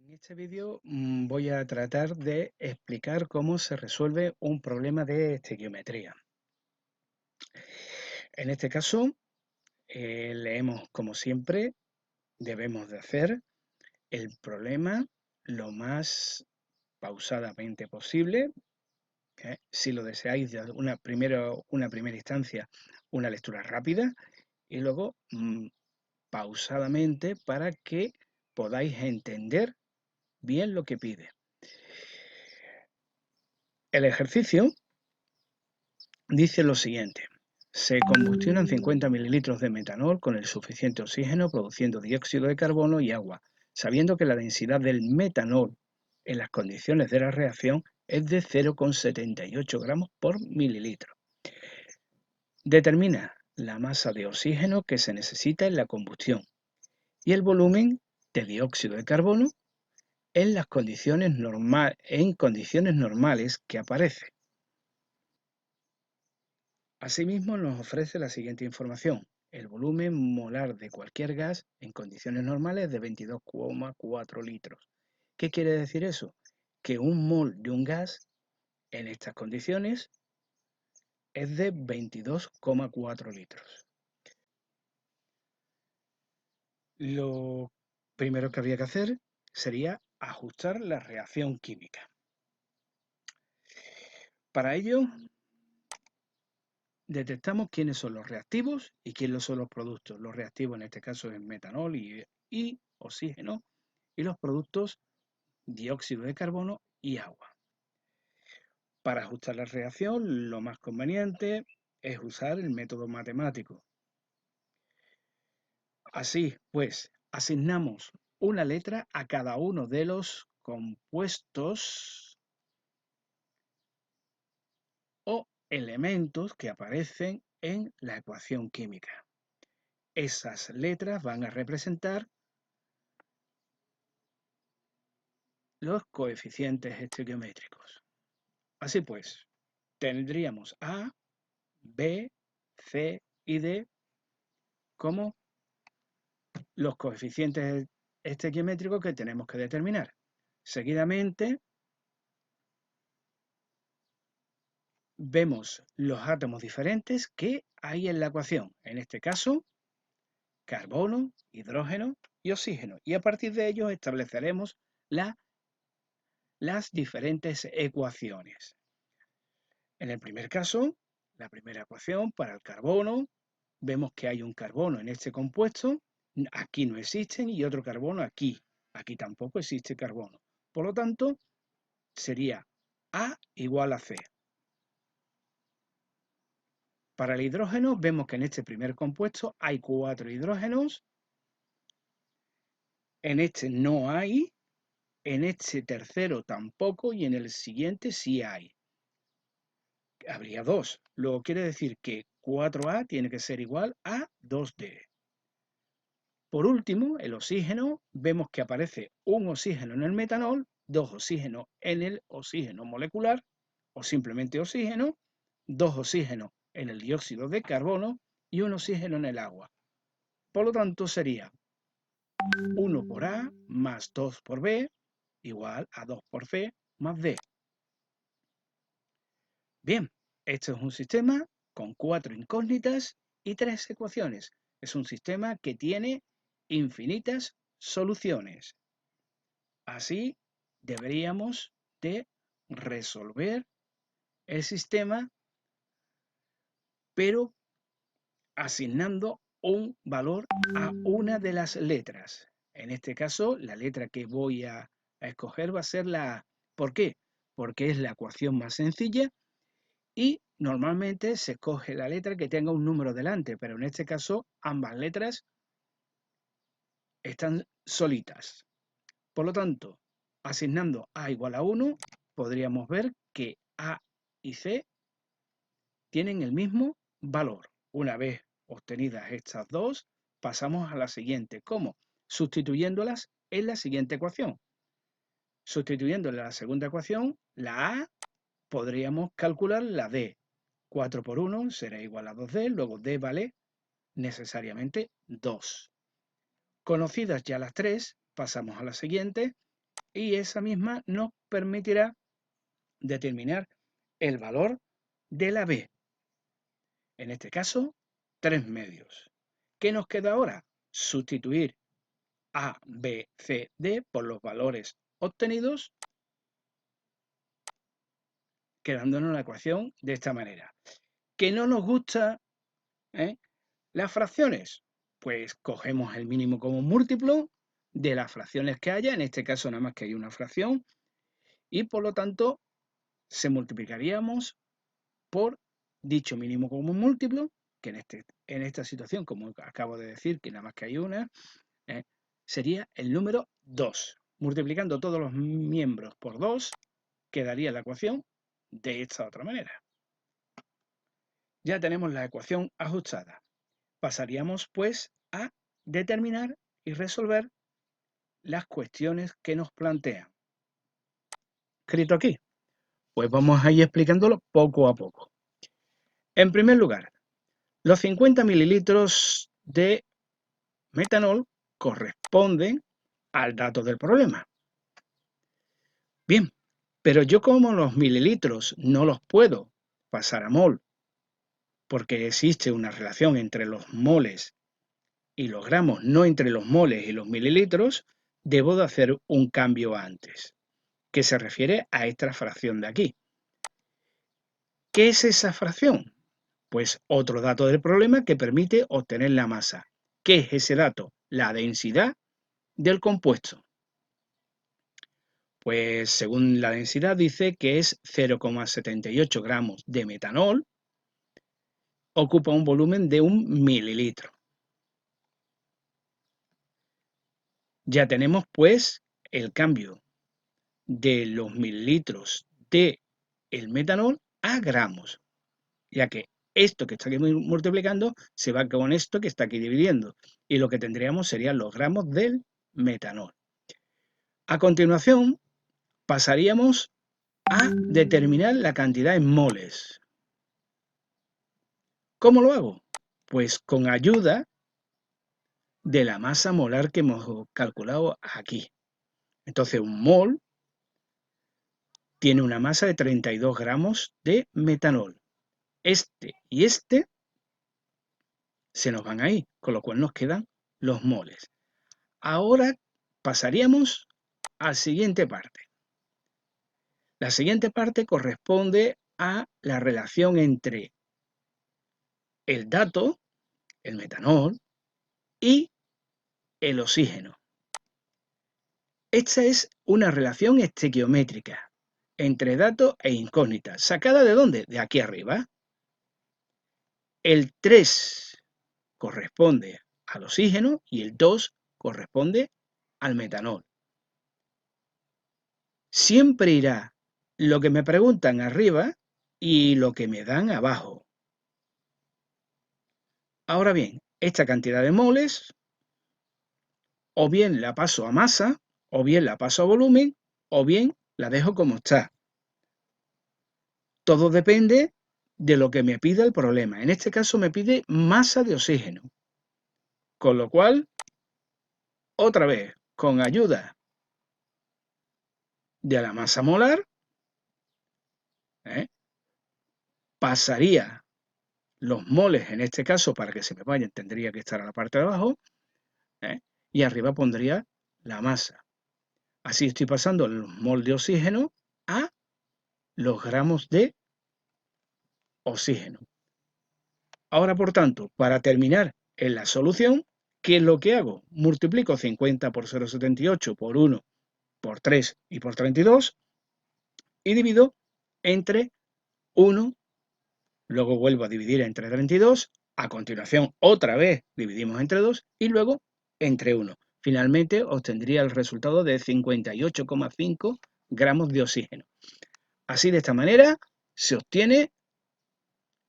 En este vídeo voy a tratar de explicar cómo se resuelve un problema de estequiometría. En este caso, leemos como siempre, debemos de hacer el problema lo más pausadamente posible. Si lo deseáis, de una primera instancia, una lectura rápida y luego pausadamente para que podáis entender bien lo que pide. El ejercicio dice lo siguiente: se combustionan 50 mililitros de metanol con el suficiente oxígeno produciendo dióxido de carbono y agua, sabiendo que la densidad del metanol en las condiciones de la reacción es de 0,78 gramos por mililitro. Determina la masa de oxígeno que se necesita en la combustión y el volumen de dióxido de carbono en las condiciones normales que aparece. Asimismo, nos ofrece la siguiente información: el volumen molar de cualquier gas en condiciones normales es de 22,4 litros. ¿Qué quiere decir eso? Que un mol de un gas en estas condiciones es de 22,4 litros. Lo primero que habría que hacer sería ajustar la reacción química. Para ello, detectamos quiénes son los reactivos y quiénes son los productos. Los reactivos en este caso es metanol y oxígeno, y los productos dióxido de carbono y agua. Para ajustar la reacción, lo más conveniente es usar el método matemático. Así pues, asignamos una letra a cada uno de los compuestos o elementos que aparecen en la ecuación química. Esas letras van a representar los coeficientes estequiométricos. Así pues, tendríamos A, B, C y D como los coeficientes estequiométricos que tenemos que determinar. Seguidamente, vemos los átomos diferentes que hay en la ecuación. En este caso, carbono, hidrógeno y oxígeno. Y a partir de ellos estableceremos las diferentes ecuaciones. En el primer caso, la primera ecuación para el carbono, vemos que hay un carbono en este compuesto, aquí no existen, y otro carbono aquí. Aquí tampoco existe carbono. Por lo tanto, sería A igual a C. Para el hidrógeno, vemos que en este primer compuesto hay 4 hidrógenos, en este no hay, en este tercero tampoco, y en el siguiente sí hay. Habría 2. Luego quiere decir que 4A tiene que ser igual a 2D. Por último, el oxígeno, vemos que aparece un oxígeno en el metanol, 2 oxígenos en el oxígeno molecular, o simplemente oxígeno, 2 oxígenos en el dióxido de carbono y un oxígeno en el agua. Por lo tanto, sería 1 por A más 2 por B igual a 2 por C más D. Bien, este es un sistema con 4 incógnitas y 3 ecuaciones. Es un sistema que tiene infinitas soluciones. Así deberíamos de resolver el sistema, pero asignando un valor a una de las letras. En este caso, la letra que voy a escoger va a ser la A. ¿Por qué? Porque es la ecuación más sencilla y normalmente se escoge la letra que tenga un número delante, pero en este caso ambas letras están solitas. Por lo tanto, asignando A igual a 1, podríamos ver que A y C tienen el mismo valor. Una vez obtenidas estas dos, pasamos a la siguiente. ¿Cómo? Sustituyéndolas en la siguiente ecuación. Sustituyendo en la segunda ecuación, la A, podríamos calcular la D. 4 por 1 será igual a 2D, luego D vale necesariamente 2. Conocidas ya las tres, pasamos a la siguiente, y esa misma nos permitirá determinar el valor de la B. En este caso, 3 medios. ¿Qué nos queda ahora? Sustituir A, B, C, D por los valores obtenidos, quedándonos la ecuación de esta manera. ¿Que no nos gusta las fracciones? Pues cogemos el mínimo común múltiplo de las fracciones que haya, en este caso nada más que hay una fracción, y por lo tanto se multiplicaríamos por dicho mínimo común múltiplo, que en esta situación, como acabo de decir, que nada más que hay una, sería el número 2. Multiplicando todos los miembros por 2, quedaría la ecuación de esta otra manera. Ya tenemos la ecuación ajustada. Pasaríamos pues a determinar y resolver las cuestiones que nos plantean. Escrito aquí. Pues vamos a ir explicándolo poco a poco. En primer lugar, los 50 mililitros de metanol corresponden al dato del problema. Bien, pero yo como los mililitros no los puedo pasar a mol, porque existe una relación entre los moles y los gramos, no entre los moles y los mililitros, debo de hacer un cambio antes, que se refiere a esta fracción de aquí. ¿Qué es esa fracción? Pues otro dato del problema que permite obtener la masa. ¿Qué es ese dato? La densidad del compuesto. Pues según la densidad dice que es 0,78 gramos de metanol, ocupa un volumen de 1 mililitro. Ya tenemos pues el cambio de los mililitros de el metanol a gramos, ya que esto que está aquí multiplicando se va con esto que está aquí dividiendo, y lo que tendríamos serían los gramos del metanol. A continuación pasaríamos a determinar la cantidad en moles. ¿Cómo lo hago? Pues con ayuda de la masa molar que hemos calculado aquí. Entonces un mol tiene una masa de 32 gramos de metanol. Este y este se nos van ahí, con lo cual nos quedan los moles. Ahora pasaríamos a la siguiente parte. La siguiente parte corresponde a la relación entre el dato, el metanol, y el oxígeno. Esta es una relación estequiométrica entre dato e incógnita. ¿Sacada de dónde? De aquí arriba. El 3 corresponde al oxígeno y el 2 corresponde al metanol. Siempre irá lo que me preguntan arriba y lo que me dan abajo. Ahora bien, esta cantidad de moles o bien la paso a masa, o bien la paso a volumen, o bien la dejo como está. Todo depende de lo que me pida el problema. En este caso me pide masa de oxígeno. Con lo cual, otra vez, con ayuda de la masa molar, pasaría los moles, en este caso, para que se me vayan, tendría que estar a la parte de abajo, y arriba pondría la masa. Así estoy pasando los moles de oxígeno a los gramos de oxígeno. Ahora, por tanto, para terminar en la solución, ¿qué es lo que hago? Multiplico 50 por 0,78 por 1 por 3 y por 32 y divido entre 1, luego vuelvo a dividir entre 32, a continuación otra vez dividimos entre 2 y luego entre 1. Finalmente obtendría el resultado de 58,5 gramos de oxígeno. Así, de esta manera, se obtiene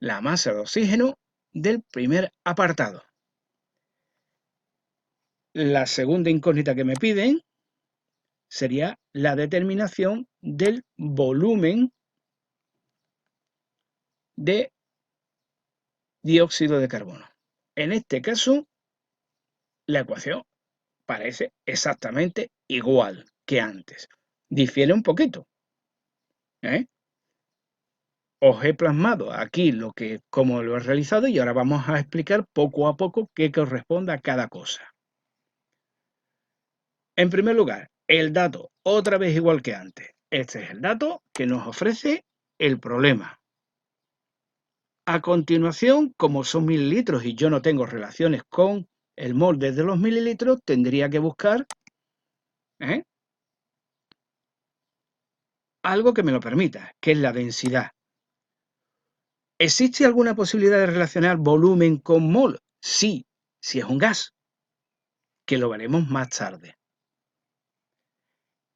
la masa de oxígeno del primer apartado. La segunda incógnita que me piden sería la determinación del volumen de dióxido de carbono. En este caso, la ecuación parece exactamente igual. que antes. Difiere un poquito, ¿eh? Os he plasmado aquí cómo lo he realizado y ahora vamos a explicar poco a poco qué corresponde a cada cosa. En primer lugar, el dato, otra vez igual que antes. Este es el dato que nos ofrece el problema. A continuación, como son mililitros y yo no tengo relaciones con el mol desde los mililitros, tendría que buscar algo que me lo permita, que es la densidad. ¿Existe alguna posibilidad de relacionar volumen con mol? Sí, si es un gas, que lo veremos más tarde.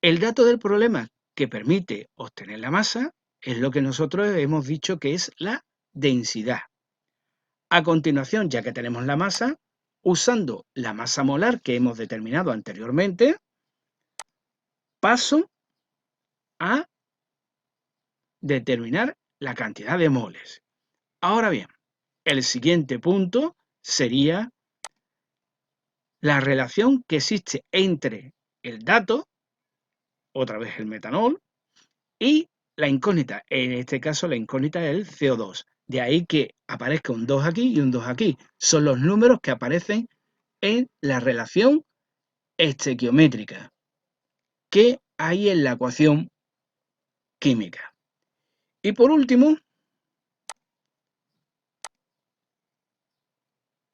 El dato del problema que permite obtener la masa es lo que nosotros hemos dicho que es la densidad. A continuación, ya que tenemos la masa, usando la masa molar que hemos determinado anteriormente, paso a determinar la cantidad de moles. Ahora bien, el siguiente punto sería la relación que existe entre el dato, otra vez el metanol, y la incógnita. En este caso, la incógnita es el CO2. De ahí que aparezca un 2 aquí y un 2 aquí. Son los números que aparecen en la relación estequiométrica que hay en la ecuación química. Y por último,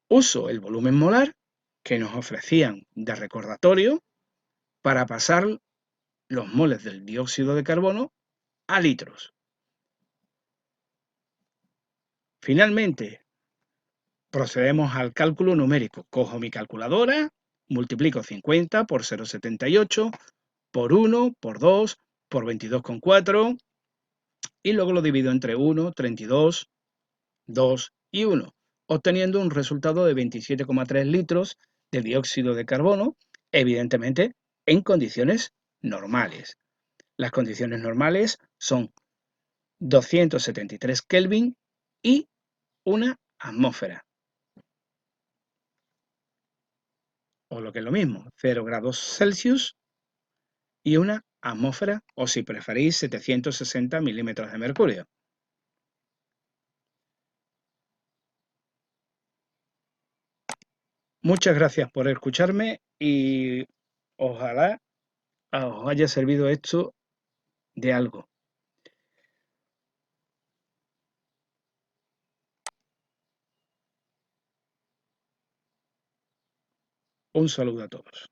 uso el volumen molar que nos ofrecían de recordatorio para pasar los moles del dióxido de carbono a litros. Finalmente, procedemos al cálculo numérico. Cojo mi calculadora, multiplico 50 por 0,78, por 1, por 2, por 22,4 y luego lo divido entre 1, 32, 2 y 1, obteniendo un resultado de 27,3 litros de dióxido de carbono, evidentemente en condiciones normales. Las condiciones normales son 273 Kelvin y una atmósfera. O lo que es lo mismo, 0 grados Celsius y una atmósfera, o si preferís, 760 milímetros de mercurio. Muchas gracias por escucharme y ojalá os haya servido esto de algo. Un saludo a todos.